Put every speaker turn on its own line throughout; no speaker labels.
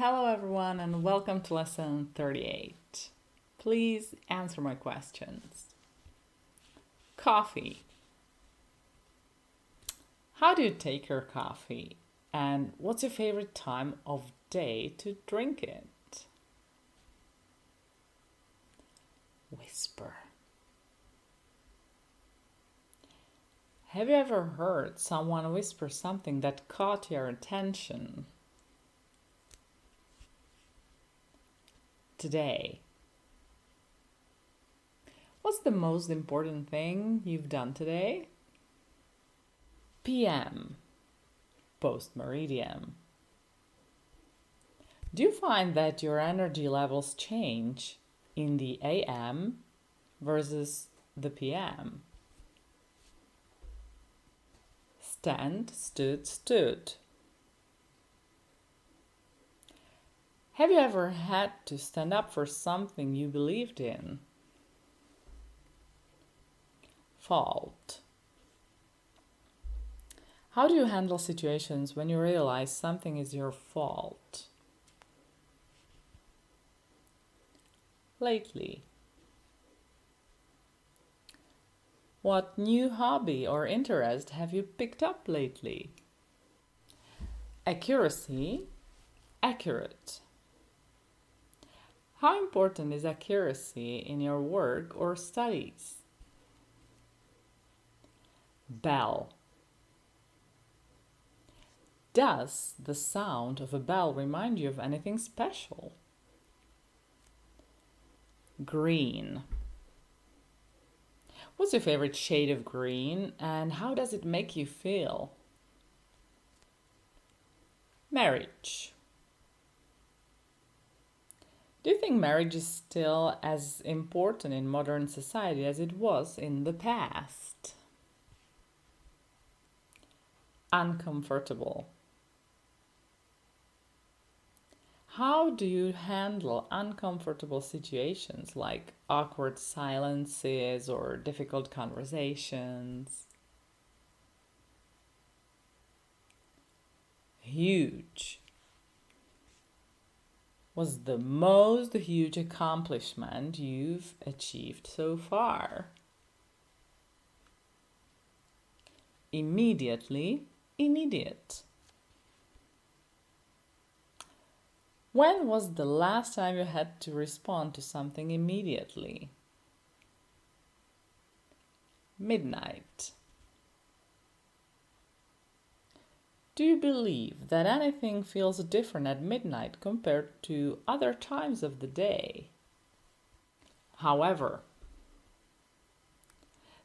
Hello everyone and welcome to lesson 38. Please answer my questions. Coffee. How do you take your coffee? And what's your favorite time of day to drink it? Whisper. Have you ever heard someone whisper something that caught your attention? Today. What's the most important thing you've done today? PM. Post-meridian. Do you find that your energy levels change in the AM versus the PM? Stand, stood, stood. Have you ever had to stand up for something you believed in? Fault. How do you handle situations when you realize something is your fault? Lately. What new hobby or interest have you picked up lately? Accuracy, accurate. How important is accuracy in your work or studies? Bell. Does the sound of a bell remind you of anything special? Green. What's your favorite shade of green and how does it make you feel? Marriage. Do you think marriage is still as important in modern society as it was in the past? Uncomfortable. How do you handle uncomfortable situations like awkward silences or difficult conversations? Huge. What's the most huge accomplishment you've achieved so far? Immediately, immediate. When was the last time you had to respond to something immediately? Midnight. Do you believe that anything feels different at midnight compared to other times of the day? However,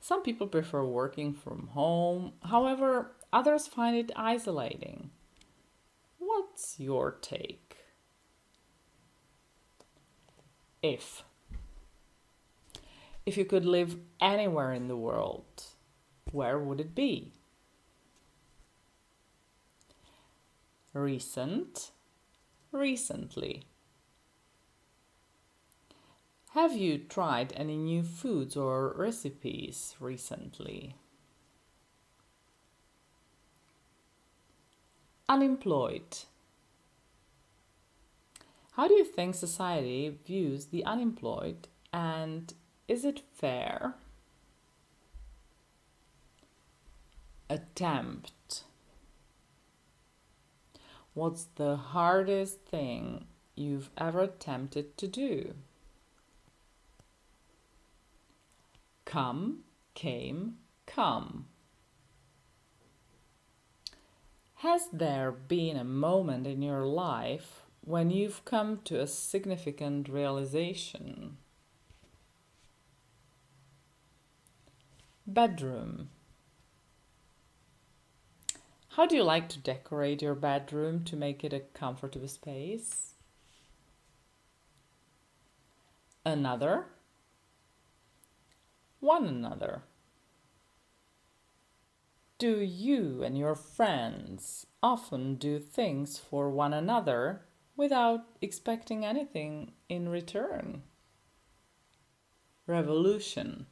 some people prefer working from home. However, others find it isolating. What's your take? If you could live anywhere in the world, where would it be? Recent, recently. Have you tried any new foods or recipes recently? Unemployed. How do you think society views the unemployed and is it fair? Attempt. What's the hardest thing you've ever attempted to do? Come, came, come. Has there been a moment in your life when you've come to a significant realization? Bedroom. How do you like to decorate your bedroom to make it a comfortable space? Another. One another. Do you and your friends often do things for one another without expecting anything in return? Revolution.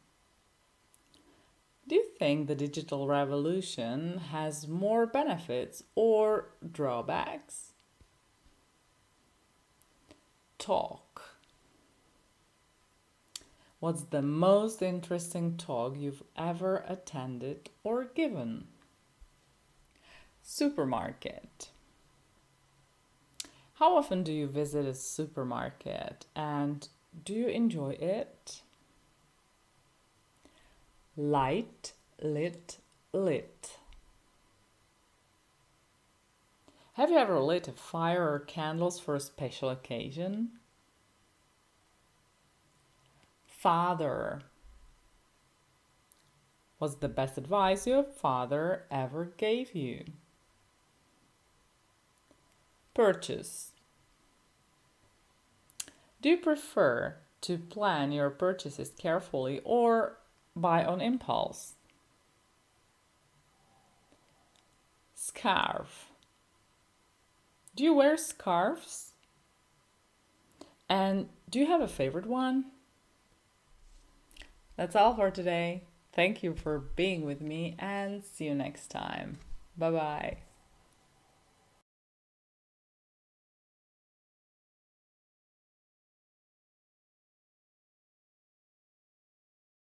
Do you think the digital revolution has more benefits or drawbacks? talk. What's the most interesting talk you've ever attended or given? Supermarket. How often do you visit a supermarket and do you enjoy it? Light, lit, lit. Have you ever lit a fire or candles for a special occasion? Father. What's the best advice your father ever gave you? Purchase. Do you prefer to plan your purchases carefully or buy on impulse? Scarf. Do you wear scarves? And do you have a favorite one? That's all for today. Thank you for being with me and see you next time. Bye bye.